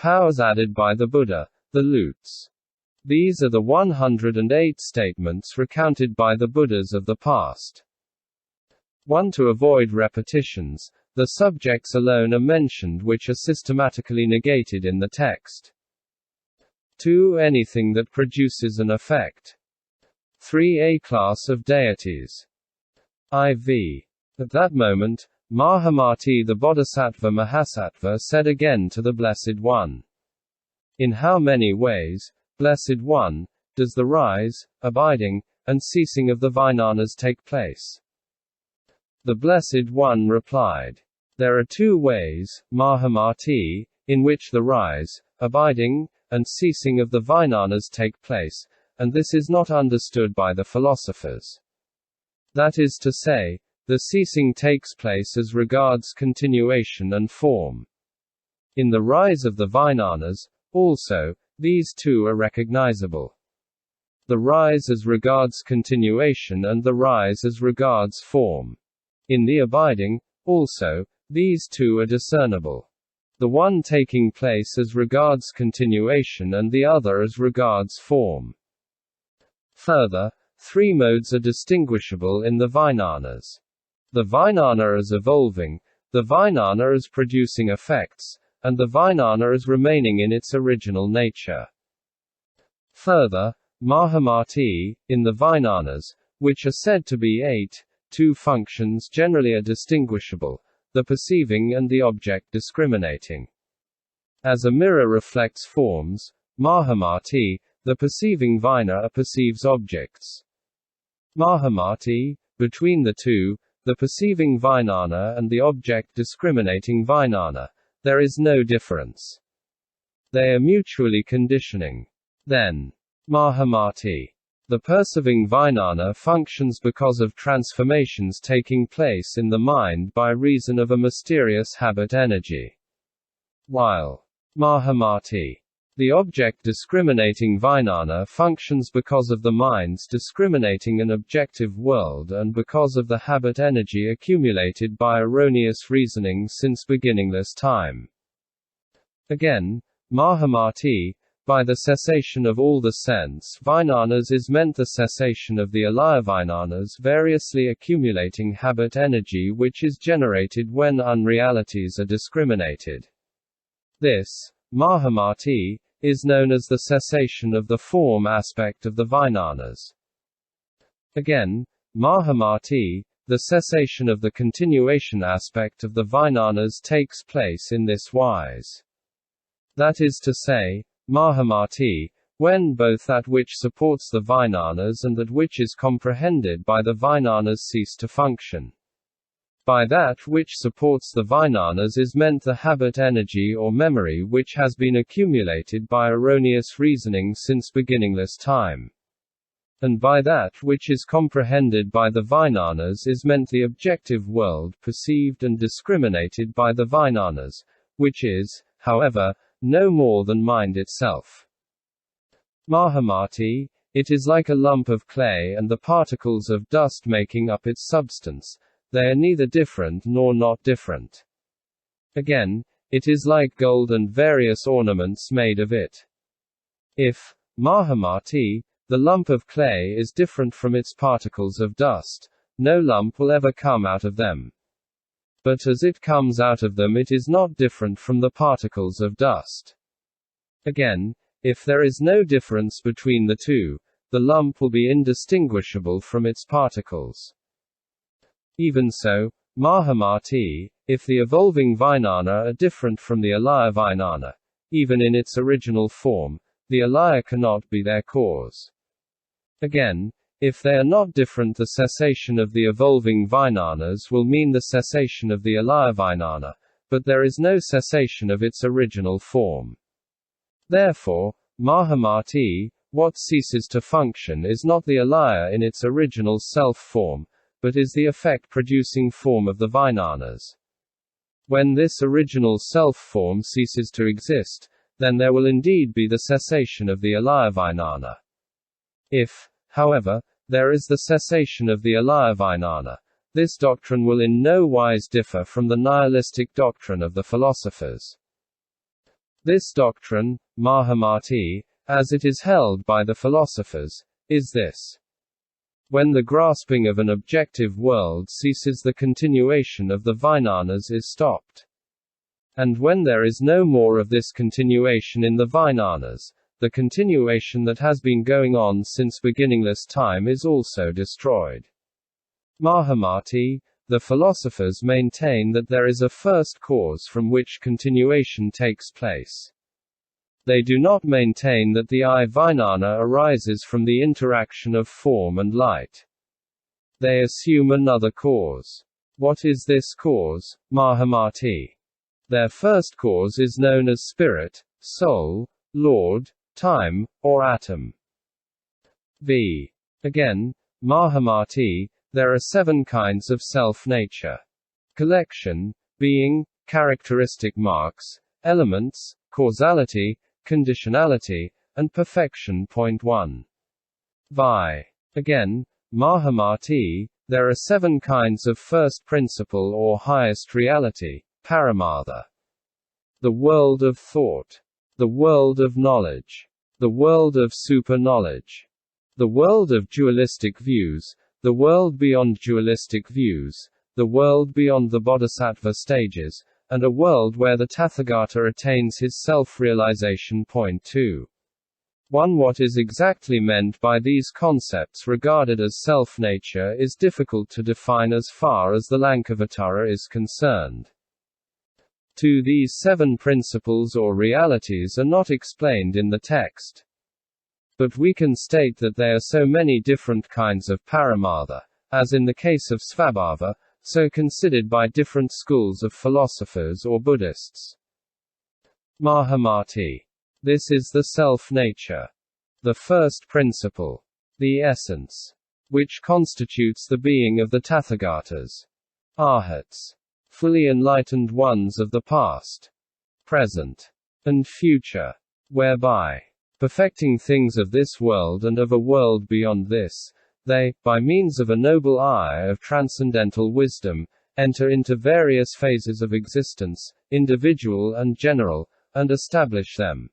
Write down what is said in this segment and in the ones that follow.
powers added by the Buddha, the lutes. These are the 108 statements recounted by the Buddhas of the past. 1. To avoid repetitions, the subjects alone are mentioned which are systematically negated in the text. 2. Anything that produces an effect. 3. A class of deities. IV. At that moment, Mahamati the Bodhisattva Mahasattva said again to the Blessed One, "In how many ways, Blessed One, does the rise, abiding, and ceasing of the Vijnanas take place?" The Blessed One replied, "There are 2 ways, Mahamati, in which the rise, abiding, and ceasing of the Vijnanas take place, and this is not understood by the philosophers. That is to say, the ceasing takes place as regards continuation and form. In the rise of the Vijnanas, also, these 2 are recognizable. The rise as regards continuation and the rise as regards form. In the abiding, also, these 2 are discernible. The one taking place as regards continuation and the other as regards form. Further, 3 modes are distinguishable in the Vijnanas. The Vijnana as evolving, the Vijnana as producing effects, and the Vijnana as remaining in its original nature. Further, Mahamati, in the Vijnanas, which are said to be 8, 2 functions generally are distinguishable, the perceiving and the object discriminating. As a mirror reflects forms, Mahamati, the perceiving Vijnana perceives objects. Mahamati, between the 2, the perceiving Vijnana and the object discriminating Vijnana, there is no difference. They are mutually conditioning. Then, Mahamati, the perceiving Vijnana functions because of transformations taking place in the mind by reason of a mysterious habit energy. While Mahamati, the object discriminating Vijnana functions because of the mind's discriminating an objective world and because of the habit energy accumulated by erroneous reasoning since beginningless time. Again, Mahamati, by the cessation of all the sense Vijnanas is meant the cessation of the Alayavijnanas variously accumulating habit energy which is generated when unrealities are discriminated. This, Mahamati, is known as the cessation of the form aspect of the Vijnanas. Again, Mahamati, the cessation of the continuation aspect of the Vijnanas takes place in this wise. That is to say, Mahamati, when both that which supports the Vijnanas and that which is comprehended by the Vijnanas cease to function. By that which supports the Vijnanas is meant the habit energy or memory which has been accumulated by erroneous reasoning since beginningless time. And by that which is comprehended by the Vijnanas is meant the objective world perceived and discriminated by the Vijnanas, which is, however, no more than mind itself. Mahamati, it is like a lump of clay and the particles of dust making up its substance. They are neither different nor not different. Again, it is like gold and various ornaments made of it. If, Mahamati, the lump of clay is different from its particles of dust, no lump will ever come out of them. But as it comes out of them it is not different from the particles of dust. Again, if there is no difference between the 2, the lump will be indistinguishable from its particles. Even so, Mahamati, if the evolving Vijnana are different from the Alayavijnana, even in its original form, the Alaya cannot be their cause. Again, if they are not different, the cessation of the evolving Vijnanas will mean the cessation of the Alayavijnana, but there is no cessation of its original form. Therefore, Mahamati, what ceases to function is not the Alaya in its original self-form, but is the effect-producing form of the Vijnanas. When this original self-form ceases to exist, then there will indeed be the cessation of the Alayavijnana. If, however, there is the cessation of the Alayavijnana, this doctrine will in no wise differ from the nihilistic doctrine of the philosophers. This doctrine, Mahamati, as it is held by the philosophers, is this. When the grasping of an objective world ceases, the continuation of the Vijnanas is stopped. And when there is no more of this continuation in the Vijnanas, the continuation that has been going on since beginningless time is also destroyed. Mahamati, the philosophers maintain that there is a first cause from which continuation takes place. They do not maintain that the Vijnana arises from the interaction of form and light. They assume another cause. What is this cause, Mahamati? Their first cause is known as spirit, soul, Lord, time, or atom. Again, Mahamati, there are 7 kinds of self-nature. Collection, being, characteristic marks, elements, causality, conditionality, and perfection. 1. Again, Mahamati, there are 7 kinds of first principle or highest reality, Paramartha. The world of thought, the world of knowledge, the world of super-knowledge, the world of dualistic views, the world beyond dualistic views, the world beyond the bodhisattva stages, and a world where the Tathagata attains his self-realization. 2. What is exactly meant by these concepts regarded as self-nature is difficult to define as far as the Lankavatara is concerned. These 7 principles or realities are not explained in the text. But we can state that there are so many different kinds of paramartha, as in the case of svabhava, so considered by different schools of philosophers or Buddhists. Mahamati. This is the self-nature. The first principle. The essence. Which constitutes the being of the Tathagatas. Arhats. Fully enlightened ones of the past, present, and future, whereby, perfecting things of this world and of a world beyond this, they, by means of a noble eye of transcendental wisdom, enter into various phases of existence, individual and general, and establish them.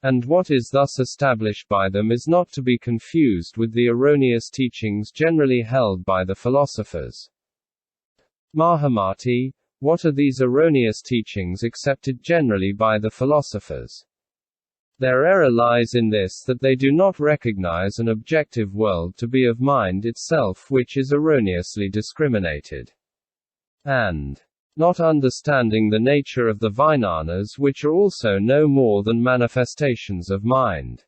And what is thus established by them is not to be confused with the erroneous teachings generally held by the philosophers. Mahamati, what are these erroneous teachings accepted generally by the philosophers? Their error lies in this, that they do not recognize an objective world to be of mind itself, which is erroneously discriminated. And not understanding the nature of the Vijnanas, which are also no more than manifestations of mind.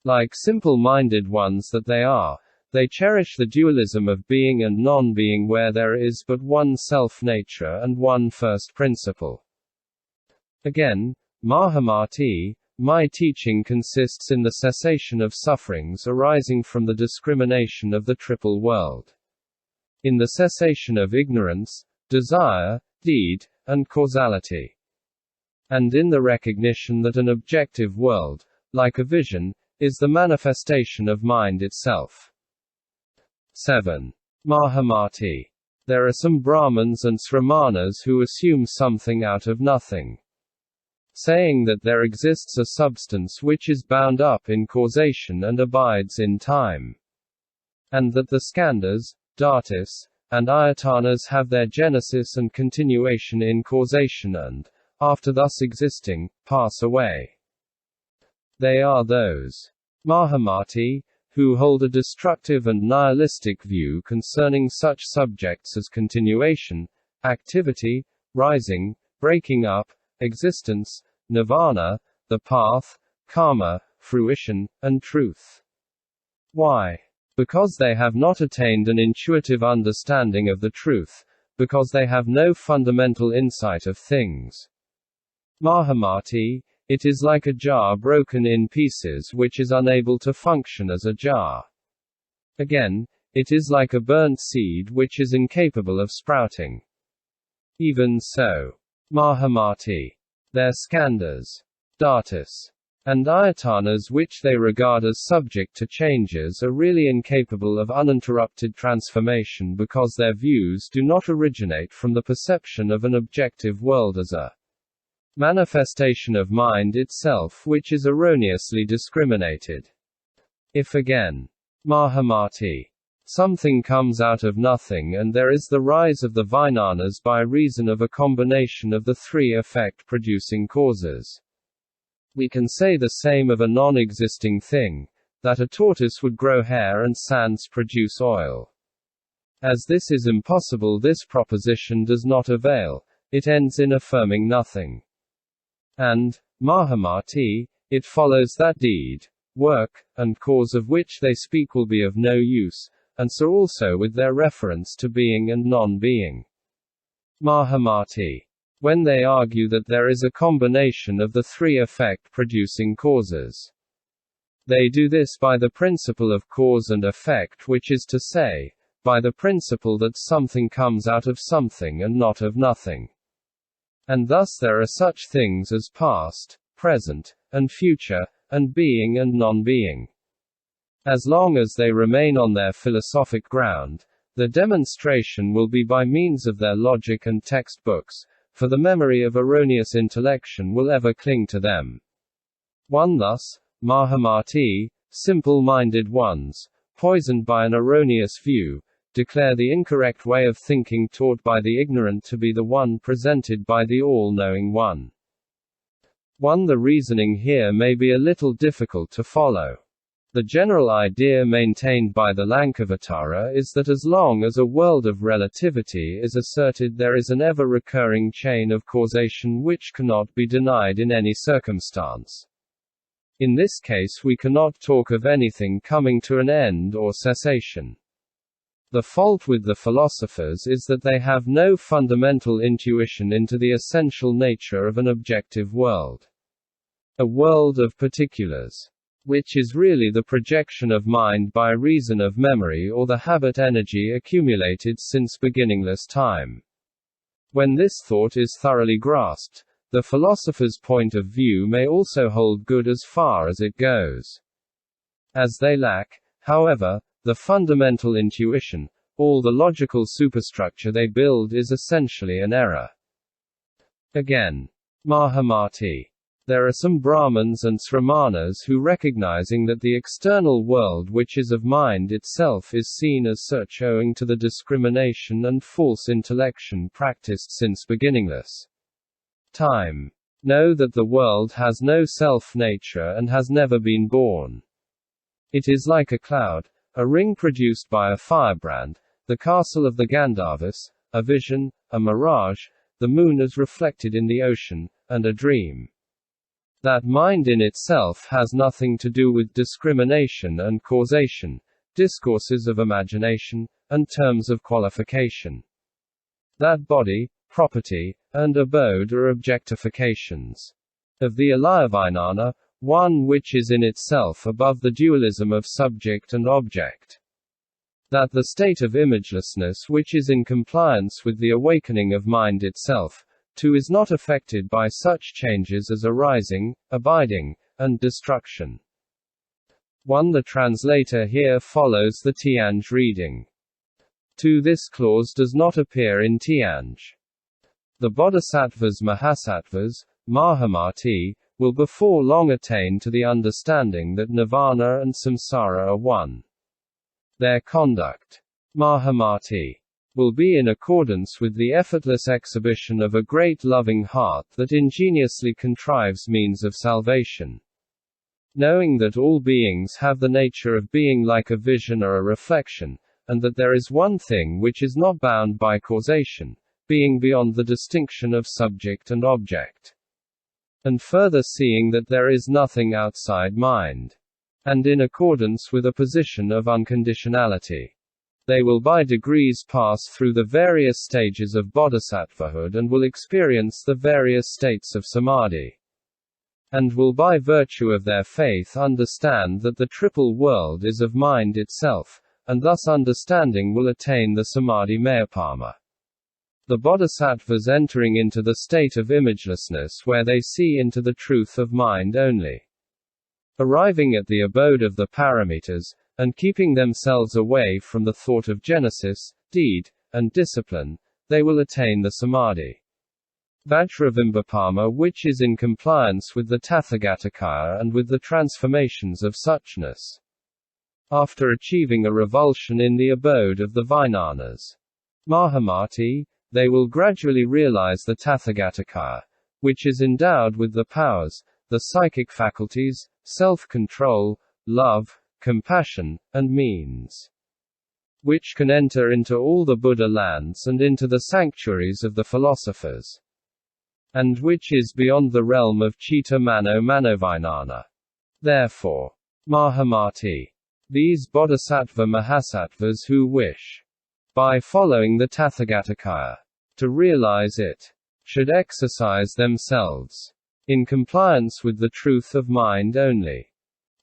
Like simple-minded ones that they are, they cherish the dualism of being and non-being, where there is but one self-nature and one first principle. Again, Mahamati, my teaching consists in the cessation of sufferings arising from the discrimination of the triple world. In the cessation of ignorance, desire, deed, and causality. And in the recognition that an objective world, like a vision, is the manifestation of mind itself. 7. Mahamati. There are some Brahmins and Sramanas who assume something out of nothing, saying that there exists a substance which is bound up in causation and abides in time, and that the skandhas, dhatus, and ayatanas have their genesis and continuation in causation and, after thus existing, pass away. They are those Mahamati who hold a destructive and nihilistic view concerning such subjects as continuation, activity, rising, breaking up, existence, nirvana, the path, karma, fruition, and truth. Why? Because they have not attained an intuitive understanding of the truth, because they have no fundamental insight of things. Mahamati, it is like a jar broken in pieces which is unable to function as a jar. Again, it is like a burnt seed which is incapable of sprouting. Even so, Mahamati, their skandhas, dhatus, and ayatanas which they regard as subject to changes are really incapable of uninterrupted transformation, because their views do not originate from the perception of an objective world as a manifestation of mind itself which is erroneously discriminated. If again, Mahamati, something comes out of nothing and there is the rise of the Vijnanas by reason of a combination of the three effect-producing causes. We can say the same of a non-existing thing, that a tortoise would grow hair and sands produce oil. As this is impossible, this proposition does not avail, it ends in affirming nothing. And, Mahamati, it follows that deed, work, and cause of which they speak will be of no use, and so also with their reference to being and non-being. Mahamati. When they argue that there is a combination of the three effect-producing causes. They do this by the principle of cause and effect, which is to say, by the principle that something comes out of something and not of nothing. And thus there are such things as past, present, and future, and being and non-being. As long as they remain on their philosophic ground, the demonstration will be by means of their logic and textbooks, for the memory of erroneous intellection will ever cling to them. 1. Thus, Mahamati, simple-minded ones, poisoned by an erroneous view, declare the incorrect way of thinking taught by the ignorant to be the one presented by the all-knowing one. 1. The reasoning here may be a little difficult to follow. The general idea maintained by the Lankavatara is that as long as a world of relativity is asserted, there is an ever-recurring chain of causation which cannot be denied in any circumstance. In this case we cannot talk of anything coming to an end or cessation. The fault with the philosophers is that they have no fundamental intuition into the essential nature of an objective world. A world of particulars, which is really the projection of mind by reason of memory or the habit energy accumulated since beginningless time. When this thought is thoroughly grasped, the philosopher's point of view may also hold good as far as it goes. As they lack, however, the fundamental intuition, all the logical superstructure they build is essentially an error. Again, Mahamati. There are some Brahmins and Sramanas who, recognizing that the external world which is of mind itself is seen as such owing to the discrimination and false intellection practiced since beginningless time, know that the world has no self-nature and has never been born. It is like a cloud, a ring produced by a firebrand, the castle of the Gandharvas, a vision, a mirage, the moon as reflected in the ocean, and a dream. That mind in itself has nothing to do with discrimination and causation, discourses of imagination, and terms of qualification. That body, property, and abode are objectifications of the Alayavijnana, one which is in itself above the dualism of subject and object. That the state of imagelessness which is in compliance with the awakening of mind itself, too, is not affected by such changes as arising, abiding, and destruction. 1. The translator here follows the Tianj reading. 2. This clause does not appear in Tianj. The bodhisattvas mahasattvas, Mahamati, will before long attain to the understanding that nirvana and samsara are one. Their conduct, Mahamati, will be in accordance with the effortless exhibition of a great loving heart that ingeniously contrives means of salvation. Knowing that all beings have the nature of being like a vision or a reflection, and that there is one thing which is not bound by causation, being beyond the distinction of subject and object. And further seeing that there is nothing outside mind. And in accordance with a position of unconditionality. They will by degrees pass through the various stages of bodhisattvahood and will experience the various states of samadhi. And will by virtue of their faith understand that the triple world is of mind itself, and thus understanding will attain the samadhi mayapama. The bodhisattvas entering into the state of imagelessness where they see into the truth of mind only. Arriving at the abode of the paramitas, and keeping themselves away from the thought of genesis, deed, and discipline, they will attain the samadhi. Vajravimbapama, which is in compliance with the Tathagatagarbha and with the transformations of suchness. After achieving a revulsion in the abode of the Vijnanas, Mahamati, they will gradually realize the Tathagatagarbha, which is endowed with the powers, the psychic faculties, self-control, love, compassion, and means, which can enter into all the Buddha lands and into the sanctuaries of the philosophers, and which is beyond the realm of Chitta Mano Manovijnana. Therefore, Mahamati, these Bodhisattva Mahasattvas who wish, by following the Tathagatagarbha, to realize it, should exercise themselves in compliance with the truth of mind only,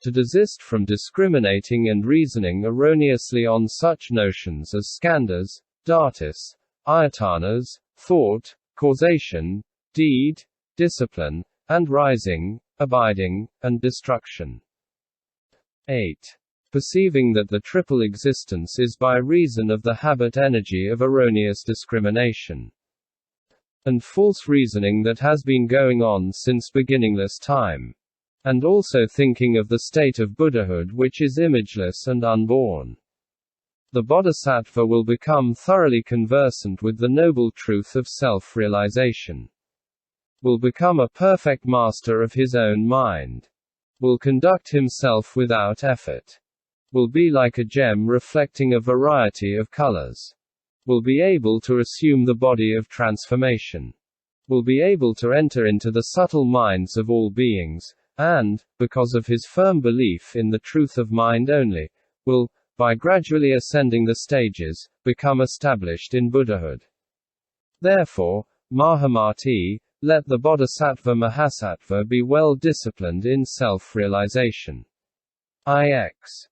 to desist from discriminating and reasoning erroneously on such notions as skandhas, dhatus, ayatanas, thought, causation, deed, discipline, and rising, abiding, and destruction. 8. Perceiving that the triple existence is by reason of the habit energy of erroneous discrimination and false reasoning that has been going on since beginningless time, and also thinking of the state of Buddhahood which is imageless and unborn. The Bodhisattva will become thoroughly conversant with the noble truth of self-realization, will become a perfect master of his own mind, will conduct himself without effort, will be like a gem reflecting a variety of colors, will be able to assume the body of transformation, will be able to enter into the subtle minds of all beings, and, because of his firm belief in the truth of mind only, will, by gradually ascending the stages, become established in Buddhahood. Therefore, Mahamati, let the Bodhisattva Mahasattva be well disciplined in self-realization. IX.